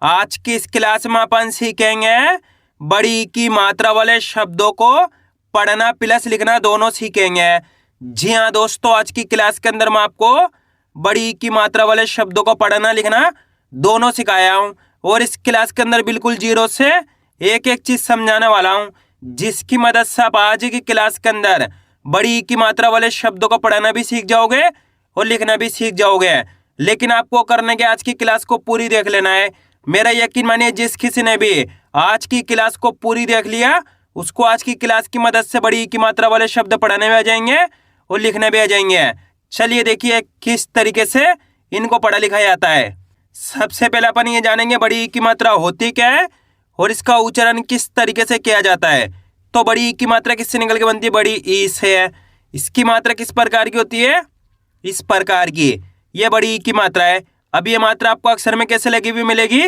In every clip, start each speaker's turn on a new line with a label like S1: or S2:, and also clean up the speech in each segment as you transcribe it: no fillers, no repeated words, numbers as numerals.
S1: आज की इस क्लास में अपन सीखेंगे बड़ी की मात्रा वाले शब्दों को पढ़ना प्लस लिखना दोनों सीखेंगे। जी हाँ दोस्तों, आज की क्लास के अंदर मैं आपको बड़ी की मात्रा वाले शब्दों को पढ़ना लिखना दोनों सिखाया हूँ और इस क्लास के अंदर बिल्कुल जीरो से एक एक चीज समझाने वाला हूँ, जिसकी मदद से आप आज की क्लास के अंदर बड़ी की मात्रा वाले शब्दों को पढ़ना भी सीख जाओगे और लिखना भी सीख जाओगे। लेकिन आपको करने के आज की क्लास को पूरी देख लेना है। मेरा यकीन मानिए, जिस किसी ने भी आज की क्लास को पूरी देख लिया उसको आज की क्लास की मदद से बड़ी की मात्रा वाले शब्द पढ़ने भी आ जाएंगे और लिखने भी आ जाएंगे। चलिए देखिए किस तरीके से इनको पढ़ा लिखा जाता है। सबसे पहले अपन ये जानेंगे बड़ी की मात्रा होती क्या है और इसका उच्चारण किस तरीके से किया जाता है। तो बड़ी की मात्रा किससे निकल के बनती है? बड़ी ई से है। इसकी मात्रा किस प्रकार की होती है? इस प्रकार की। ये बड़ी की मात्रा है। अब ये मात्रा आपको अक्षर में कैसे लगी हुई मिलेगी?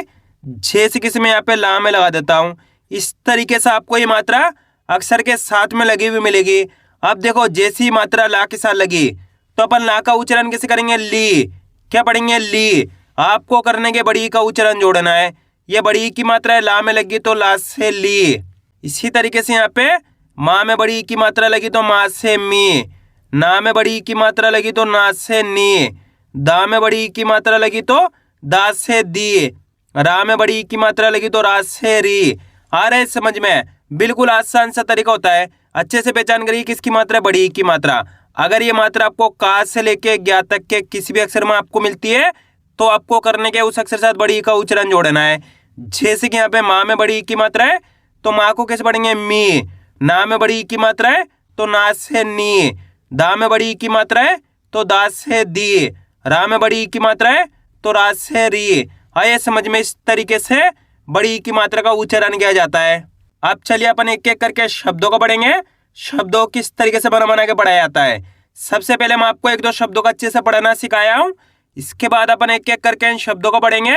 S1: जैसे किसी में यहाँ पे ला में लगा देता हूँ, इस तरीके से आपको ये मात्रा अक्षर के साथ में लगी हुई मिलेगी। अब देखो, जैसी मात्रा ला के साथ लगी तो अपन ला का उच्चारण कैसे करेंगे? ली। क्या पढ़ेंगे? ली। आपको करने के बड़ी का उच्चारण जोड़ना है। ये बड़ी की मात्रा है, ला में लगी तो ला से ली। इसी तरीके से यहाँ पे माँ में बड़ी की मात्रा लगी तो माँ से मी, ना में बड़ी की मात्रा लगी तो ना से नी, दा में बड़ी की मात्रा लगी तो दा से दी, रा में बड़ी की मात्रा लगी तो रा से री। आ रहे समझ में? बिल्कुल आसान सा तरीका होता है। अच्छे से पहचान करिए किसकी मात्रा? बड़ी की मात्रा। अगर ये मात्रा आपको का से लेके ज्ञा तक के किसी भी अक्षर में आपको मिलती है तो आपको करने के उस अक्षर साथ बड़ी का उच्चारण जोड़ना है। जैसे कि यहाँ पे माँ में बड़ी की मात्रा है तो माँ को कैसे पढ़ेंगे? मी। ना में बड़ी की मात्रा है तो ना से नी, दा में बड़ी की मात्रा है तो दा से दी, रा में बड़ी की मात्रा है तो रा से री। आइए समझ में, इस तरीके से बड़ी की मात्रा का उच्चारण किया जाता है। अब चलिए अपन एक एक करके शब्दों को पढ़ेंगे। शब्दों किस तरीके से बना बना के पढ़ाया जाता है। सबसे पहले मैं आपको एक दो शब्दों को अच्छे से पढ़ना सिखाया हूँ। इसके बाद अपन एक एक करके इन शब्दों को पढ़ेंगे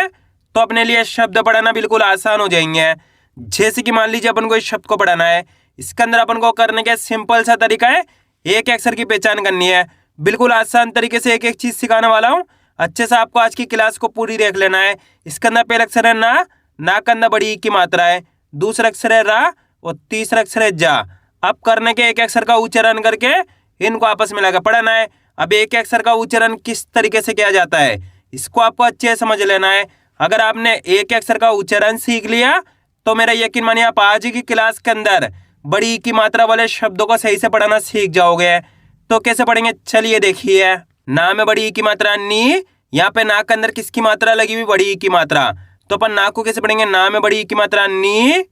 S1: तो अपने लिए शब्द पढ़ना बिल्कुल आसान हो जाएंगे। जैसे कि मान लीजिए अपन को इस शब्द को पढ़ना है, इसके अंदर अपन को करने का सिंपल सा तरीका है, एक अक्षर की पहचान करनी है। बिल्कुल आसान तरीके से एक एक चीज सिखाने वाला हूँ। अच्छे से आपको आज की क्लास को पूरी देख लेना है। इसके अंदर पहला अक्षर है ना, ना के अंदर बड़ी की मात्रा है, दूसरा अक्षर है रा और तीसरा अक्षर है जा। अब करने के एक अक्षर का उच्चारण करके इनको आपस में लगा पढ़ना है। अब एक अक्षर का उच्चारण किस तरीके से किया जाता है इसको आपको अच्छे से समझ लेना है। अगर आपने एक अक्षर का उच्चारण सीख लिया तो मेरा यकीन मानिए आप आज की क्लास के अंदर बड़ी की मात्रा वाले शब्दों को सही से पढ़ना सीख जाओगे। तो कैसे पढ़ेंगे? चलिए देखिए। ना में बड़ी की मात्रा नी, यहाँ पे ना के अंदर किसकी मात्रा लगी हुई? बड़ी की मात्रा। तो अपन ना को कैसे पढ़ेंगे? ना में बड़ी की मात्रा नी,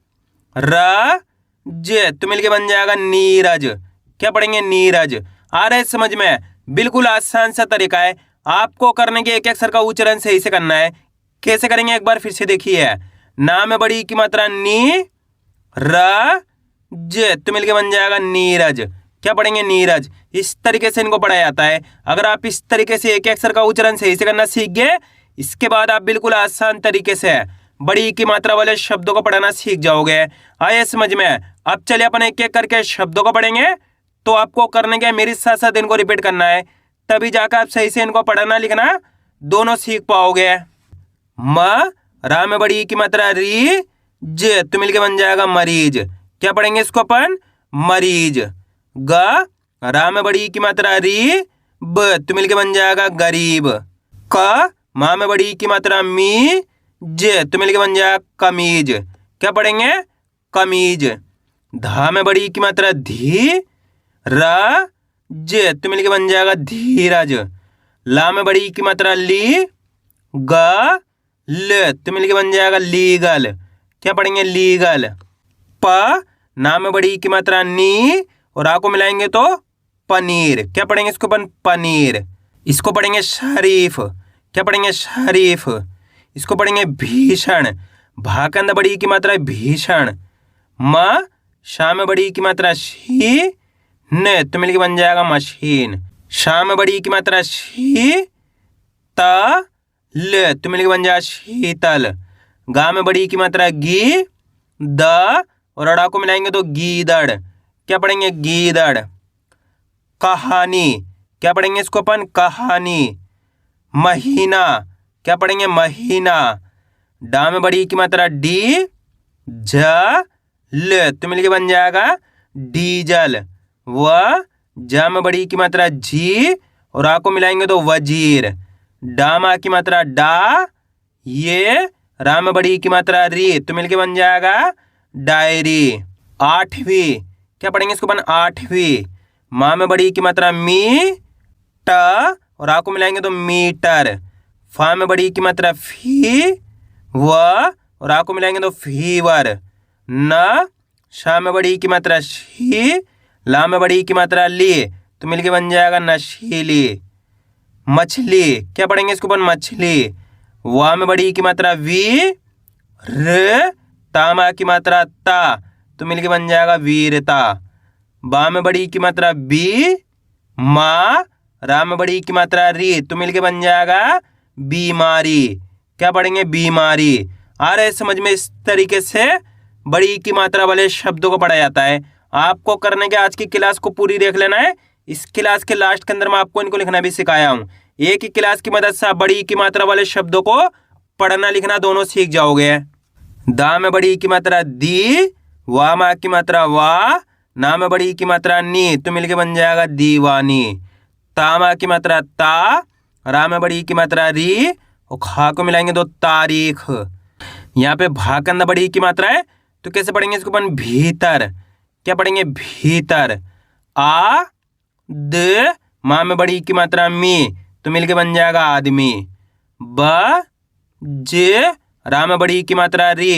S1: र ज तो मिलके बन जाएगा नीरज। क्या पढ़ेंगे? नीरज। आ रहे समझ में? बिल्कुल आसान सा तरीका है। आपको करने के एक अक्षर का उच्चारण सही से करना है। कैसे करेंगे एक बार फिर से देखिए। ना में बड़ी की मात्रा नी, र ज तो मिलके बन जाएगा नीरज। क्या पढ़ेंगे? नीरज। इस तरीके से इनको पढ़ाया जाता है। अगर आप इस तरीके से एक अक्षर का उच्चारण सही से करना सीख गए, इसके बाद आप बिल्कुल आसान तरीके से बड़ी की मात्रा वाले शब्दों को पढ़ना सीख जाओगे। आइए समझ में। अब चलिए अपन एक एक करके शब्दों को पढ़ेंगे। तो आपको करने के मेरे साथ साथ इनको रिपीट करना है, तभी जाकर आप सही से इनको पढ़ना लिखना दोनों सीख पाओगे। म, रा में बड़ी की मात्रा री, ज तो मिलके बन जाएगा मरीज। क्या पढ़ेंगे इसको अपन? मरीज। ग, रा में बड़ी की मात्रा री, ब तो मिलके बन जाएगा गरीब। क, माँ में बड़ी की मात्रा मी, ज तो मिलके बन जाएगा कमीज। क्या पढ़ेंगे? कमीज। धा में बड़ी की मात्रा धी, र ज तो मिलके बन जाएगा धीरज। ला में बड़ी की मात्रा ली, ग ल तो मिलके बन जाएगा लीगल। क्या पढ़ेंगे? लीगल। प, ना में बड़ी की मात्रा नी और आ को मिलाएंगे तो पनीर। क्या पढ़ेंगे इसको अपन? पनीर। इसको पढ़ेंगे शरीफ। क्या पढ़ेंगे? शरीफ। इसको पढ़ेंगे भीषण। भा के अंदर बड़ी की मात्रा भीषण। म, शा में बड़ी की मात्रा शी, न तो मिलके बन जाएगा मशीन। शा में बड़ी की मात्रा शी, त ल तो मिलके बन जाएगा शीतल। गा में बड़ी की मात्रा गी, द और अड़ा को मिलाएंगे तो गीदड़। क्या पढ़ेंगे? गीदड़। कहानी। क्या पढ़ेंगे इसको अपन? कहानी। महीना। क्या पढ़ेंगे? महीना। डा में बड़ी की मात्रा डी, ज ल तो मिलके बन जाएगा डीजल। व जा में बड़ी की मात्रा जी और आ को मिलाएंगे तो वजीर। डा में की मात्रा डा, ये रा में बड़ी की मात्रा री तो मिलके बन जाएगा डायरी। आठवीं क्या पढ़ेंगे इसको बन आठवीं। माँ में बड़ी की मात्रा मी, ट और आ को मिलाएंगे तो मीटर। फा में बड़ी की मात्रा फी, व और आ को मिलाएंगे तो फीवर। न शा में बड़ी की मात्रा शी, ला में बड़ी की मात्रा ली तो मिलके बन जाएगा नशीली। मछली क्या पढ़ेंगे इसको बन मछली। वा में बड़ी की मात्रा वी, र ता मा की मात्रा ता तो मिलके बन जाएगा वीरता। बा में बड़ी की मात्रा बी, मा रा में बड़ी की मात्रा री तो मिलके बन जाएगा बीमारी। क्या पढ़ेंगे बीमारी। आ रहे समझ में। इस तरीके से बड़ी की मात्रा वाले शब्दों को पढ़ा जाता है। आपको करने के आज की क्लास को पूरी देख लेना है। इस क्लास के लास्ट के अंदर मैं आपको इनको लिखना भी सिखाया हूँ। एक ही क्लास की मदद से आप बड़ी की मात्रा वाले शब्दों को पढ़ना लिखना दोनों सीख जाओगे। दा में बड़ी की मात्रा दी, वा मा की मात्रा वा, ना में बड़ी की मात्रा नी तो मिलके बन जाएगा दीवानी। ता मा की मात्रा ता, रा में बड़ी की मात्रा री और खा को मिलाएंगे तो तारीख। यहाँ पे भा के अंदर बड़ी की मात्रा है तो कैसे पढ़ेंगे इसको अपन भीतर। क्या पढ़ेंगे भीतर। आ द माँ में बड़ी की मात्रा मी तो मिलके बन जाएगा आदमी। ब ज रा में बड़ी की मात्रा री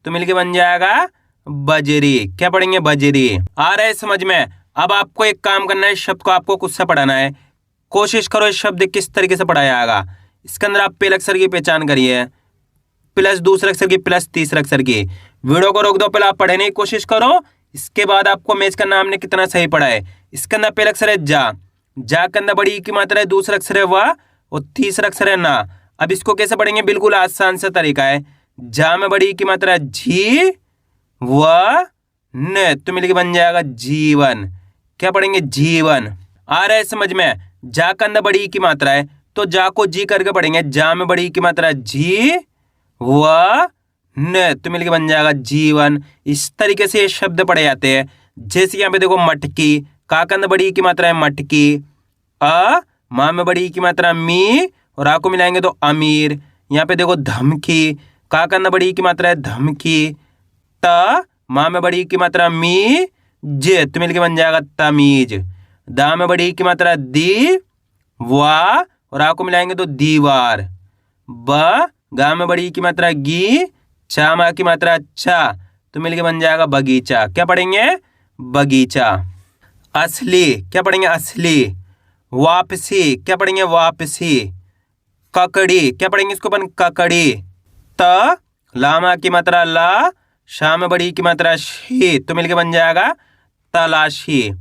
S1: तो मिलके बन जाएगा बजरी। क्या पढ़ेंगे बजरी। आ रहा है समझ में। अब आपको एक काम करना है, इस शब्द को आपको खुद से पढ़ाना है। कोशिश करो इस शब्द किस तरीके से पढ़ाया जाएगा। इसके अंदर आप पहले अक्षर की पहचान करिए, प्लस दूसरे अक्षर की, प्लस तीसरे अक्षर की। वीडियो को रोक दो, पहले आप पढ़ने की कोशिश करो, इसके बाद आपको मैच करना हमने कितना सही पढ़ा है। इसके अंदर पहला अक्षर है जा, जा के अंदर बड़ी की मात्रा है, दूसरा अक्षर है व और तीसरा अक्षर है ना। अब इसको कैसे पढ़ेंगे, बिल्कुल आसान सा तरीका है। जा में बड़ी की मात्रा जी, व न तो मिलके बन जाएगा जीवन। क्या पढ़ेंगे जीवन। आ रहा है समझ में। जा के अंदर बड़ी की मात्रा है तो जा को जी करके पढ़ेंगे। जा में बड़ी की मात्रा जी, व न तो मिलके बन जाएगा जीवन। इस तरीके से ये शब्द पढ़े जाते हैं। जैसे यहाँ पे देखो मटकी, का के अंदर बड़ी की मात्रा है मटकी। अ माँ में बड़ी की मात्रा मी और आ को मिलाएंगे तो अमीर। यहाँ पे देखो धमकी, का के अंदर बड़ी की मात्रा है धमकी। त माँ में बड़ी की मात्रा मी, ज तो मिलके बन जाएगा तमीज। दा में बड़ी की मात्रा दी, वा और आ को मिलाएंगे तो दीवार। ब गा में बड़ी की मात्रा गी, चा मा की मात्रा चा तो मिलके बन जाएगा बगीचा। क्या पढ़ेंगे बगीचा। असली, क्या पढ़ेंगे असली। वापसी, क्या पढ़ेंगे वापसी। ककड़ी, क्या पढ़ेंगे इसको अपन ककड़ी। त लामा की मात्रा ला, शा में बड़ी की मात्रा शी तो मिलके बन जाएगा तलाशी।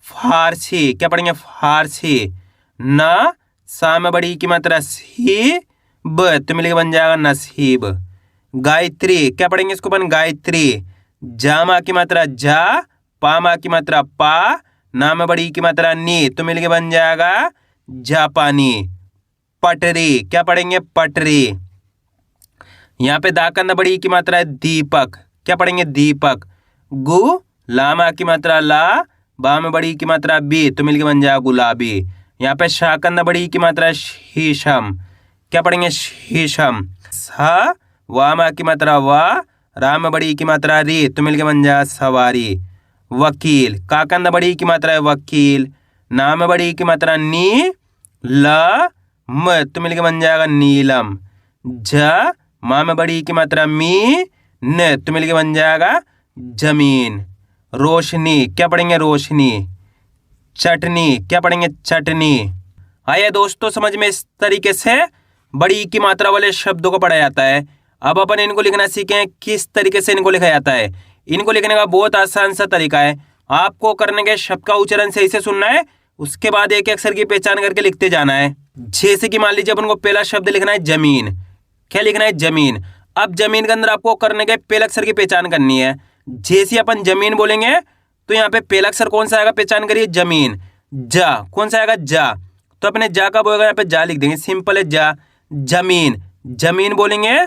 S1: फारसी, क्या पढ़ेंगे फारसी। न सा में बड़ी की मात्रा सी, ब तो मिलके बन जाएगा नसीब। गायत्री, क्या पढ़ेंगे इसको अपन गायत्री। जा मा की मात्रा जा, पा मा की मात्रा पा, ना में बड़ी की मात्रा नी तो मिलके बन जाएगा जापानी। पटरी, क्या पढ़ेंगे पटरी। यहाँ पे दा के अंदर बड़ी की मात्रा है दीपक। क्या पढ़ेंगे दीपक। गु लामा की मात्रा ला, बा में बड़ी की मात्रा बी तो मिलके बन जाएगा गुलाबी। यहाँ पे शा के अंदर बड़ी की मात्रा शीशम। क्या पढ़ेंगे शीशम। सा वा मा की मात्रा वा, रा में बड़ी की मात्रा री तो मिलके बन जाएगा सवारी। वकील, का के अंदर बड़ी की मात्रा है वकील। ना में बड़ी की मात्रा नी, ल म तो मिलके बन जाएगा नीलम। ज माँ में बड़ी की मात्रा मी, न तो मिलके बन जाएगा जमीन। रोशनी, क्या पढ़ेंगे रोशनी। चटनी, क्या पढ़ेंगे चटनी। आइए दोस्तों समझ में। इस तरीके से बड़ी की मात्रा वाले शब्दों को पढ़ा जाता है। अब अपन इनको लिखना सीखें किस तरीके से इनको लिखा जाता है। इनको लिखने का बहुत आसान सा तरीका है। आपको करने के शब्द का उच्चारण सही से सुनना है, उसके बाद एक अक्षर की पहचान करके लिखते जाना है। जैसे कि मान लीजिए अपन को पहला शब्द लिखना है जमीन। क्या लिखना है जमीन। अब जमीन के अंदर आपको करने के पहले अक्षर की पहचान करनी है। जैसे अपन जमीन बोलेंगे तो यहाँ पे पहला अक्षर कौन सा आएगा, पहचान करिए जमीन। जा कौन सा आएगा जा, तो अपने जा का बोलेगा यहाँ पे जा लिख देंगे, सिंपल है जा। जमीन, जमीन बोलेंगे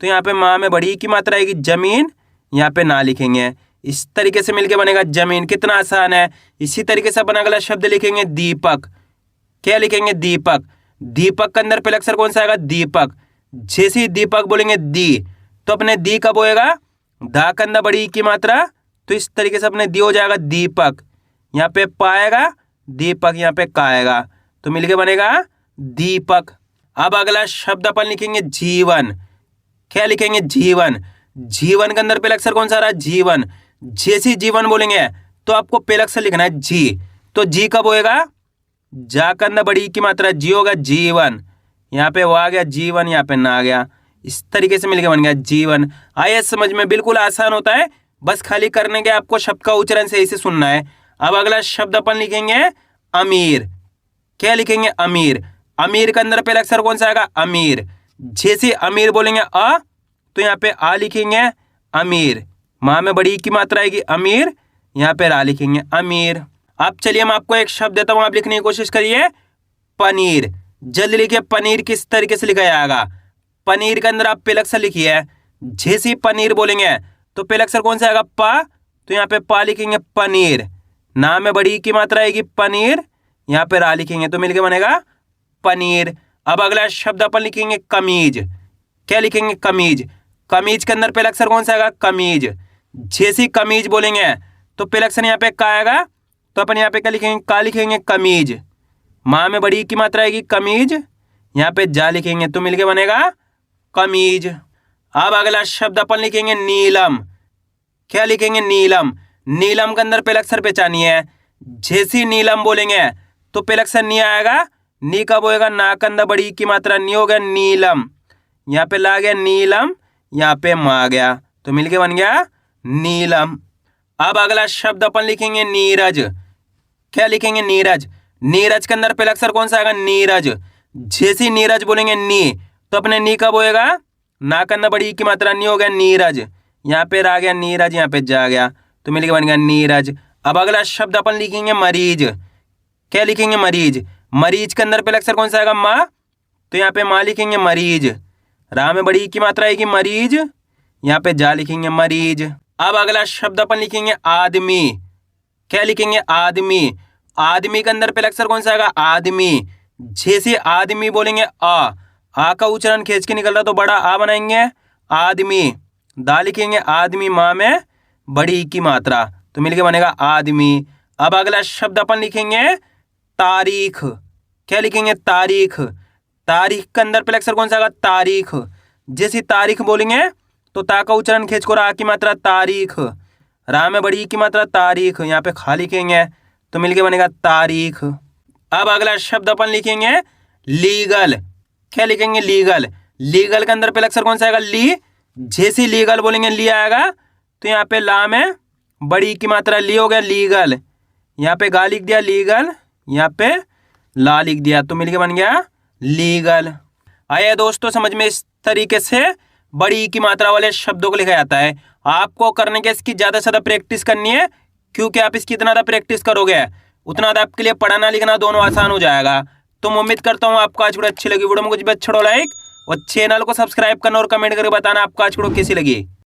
S1: तो यहाँ पे माँ में बड़ी की मात्रा आएगी जमीन, यहाँ पे ना लिखेंगे। इस तरीके से मिलके बनेगा जमीन। कितना आसान है। इसी तरीके से अपन अगला शब्द लिखेंगे दीपक। क्या लिखेंगे? दीपक। दीपक के अंदर पहला अक्षर कौन सा आएगा? दीपक। जैसे ही दीपक बोलेंगे दी, तो अपने दी कब होएगा? धा के अंदर बड़ी की मात्रा, तो इस तरीके से अपने दी हो जाएगा दीपक। यहाँ पे पाएगा दीपक, यहाँ पे का आएगा, तो मिलके बनेगा दीपक। अब अगला शब्द अपन लिखेंगे जीवन। क्या लिखेंगे? जीवन। जीवन के अंदर पहला अक्षर कौन सा आ रहा है? जीवन। जैसे जीवन बोलेंगे तो आपको पहला अक्षर लिखना है जी। तो जी कब होएगा? जा के अंदर बड़ी की मात्रा जी होगा जीवन। यहाँ पे वो आ गया जीवन, यहाँ पे ना आ गया। इस तरीके से मिलके बन गया जीवन। आइए समझ में, बिल्कुल आसान होता है, बस खाली करने के आपको शब्द का उच्चारण सही से सुनना है। अब अगला शब्द अपन लिखेंगे अमीर। क्या लिखेंगे? अमीर। अमीर के अंदर पहला अक्षर कौन सा आएगा? अमीर। जैसे अमीर बोलेंगे अ, तो यहाँ पे आ लिखेंगे अमीर। माँ में बड़ी की मात्रा आएगी अमीर, यहाँ पे रा लिखेंगे अमीर। अब चलिए मैं आपको एक शब्द देता हूँ, आप लिखने की कोशिश करिए। पनीर। जल्दी लिखिए, पनीर किस तरीके से लिखा जाएगा? पनीर के अंदर आप पहला अक्षर लिखिए। जैसे ही पनीर बोलेंगे तो पहला अक्षर कौन सा आएगा? पा, तो यहाँ पे पा लिखेंगे पनीर। ना में बड़ी की मात्रा आएगी पनीर, यहाँ पे रा लिखेंगे, तो मिलके बनेगा पनीर। अब अगला शब्द अपन लिखेंगे कमीज। क्या लिखेंगे? कमीज। कमीज के अंदर पहला अक्षर कौन सा आएगा? कमीज। जैसी कमीज बोलेंगे तो पहला अक्षर यहाँ पे का आएगा, तो अपन यहाँ पे क्या लिखेंगे? का लिखेंगे कमीज। माँ में बड़ी की मात्रा आएगी कमीज, यहाँ पे जा लिखेंगे, तो मिलके बनेगा कमीज। अब अगला शब्द अपन लिखेंगे नीलम। क्या लिखेंगे? नीलम। नीलम के अंदर पहला अक्षर पहचानिए। जैसी नीलम बोलेंगे तो पहला अक्षर नी आएगा। नी कब होएगा? ना के अंदर बड़ी की मात्रा नी हो गया नीलम, यहाँ पे ला गया नीलम, यहाँ पे मा आ गया, तो मिलके बन गया नीलम। अब अगला शब्द अपन लिखेंगे नीरज। क्या लिखेंगे? नीरज। नीरज के अंदर पहला अक्षर कौन सा आएगा? नीरज। जैसे नीरज बोलेंगे नी, तो अपने नी कब होएगा? ना के अंदर बड़ी की मात्रा नी हो गया नीरज, यहाँ पे आ गया नीरज, यहाँ पे जा गया, तो मिलके बन गया नीरज। अब अगला शब्द अपन लिखेंगे मरीज। क्या लिखेंगे? मरीज। मरीज के अंदर पहला अक्षर कौन सा आएगा? माँ, तो यहाँ पे माँ लिखेंगे मरीज। रा में बड़ी की मात्रा आएगी मरीज, यहाँ पे जा लिखेंगे मरीज। अब अगला शब्द अपन लिखेंगे आदमी। क्या लिखेंगे? आदमी। आदमी के अंदर पहला अक्षर कौन सा आएगा? आदमी। जैसे आदमी बोलेंगे आ का उच्चारण खींच के निकल रहा, तो बड़ा आ बनाएंगे आदमी। दा लिखेंगे आदमी, माँ में बड़ी की मात्रा, तो मिलके बनेगा आदमी। अब अगला शब्द अपन लिखेंगे तारीख। क्या लिखेंगे? तारीख। तारीख के अंदर पहला अक्षर कौन सा आएगा? तारीख। जैसे तारीख बोलेंगे तो ता का उच्चारण खींच को रा की मात्रा तारीख, रा में बड़ी की मात्रा तारीख, यहाँ पे खा लिखेंगे, तो मिलके बनेगा तारीख। अब अगला शब्द अपन लिखेंगे लीगल। क्या लिखेंगे? लीगल। लीगल के अंदर पहला अक्षर कौन सा आएगा? ली। जैसे लीगल बोलेंगे ली आएगा, तो यहाँ पे ला में बड़ी की मात्रा ली हो गया लीगल, यहाँ पे गा लिख दिया लीगल, यहाँ पे ला लिख दिया, तो मिलके बन गया लीगल। आइए दोस्तों समझ में, इस तरीके से बड़ी की मात्रा वाले शब्दों को लिखा जाता है। आपको करने के इसकी ज़्यादा से ज़्यादा प्रैक्टिस करनी है, क्योंकि आप इसकी इतना ज़्यादा प्रैक्टिस करोगे उतना ज़्यादा आपके लिए पढ़ना लिखना दोनों आसान हो जाएगा। तो मैं उम्मीद करता हूँ आपको आज वीडियो अच्छी लगी। वीडियो में कुछ भी अच्छा लाइक और चैनल को सब्सक्राइब करना और कमेंट करके बताना आपको आज वीडियो कैसी लगी।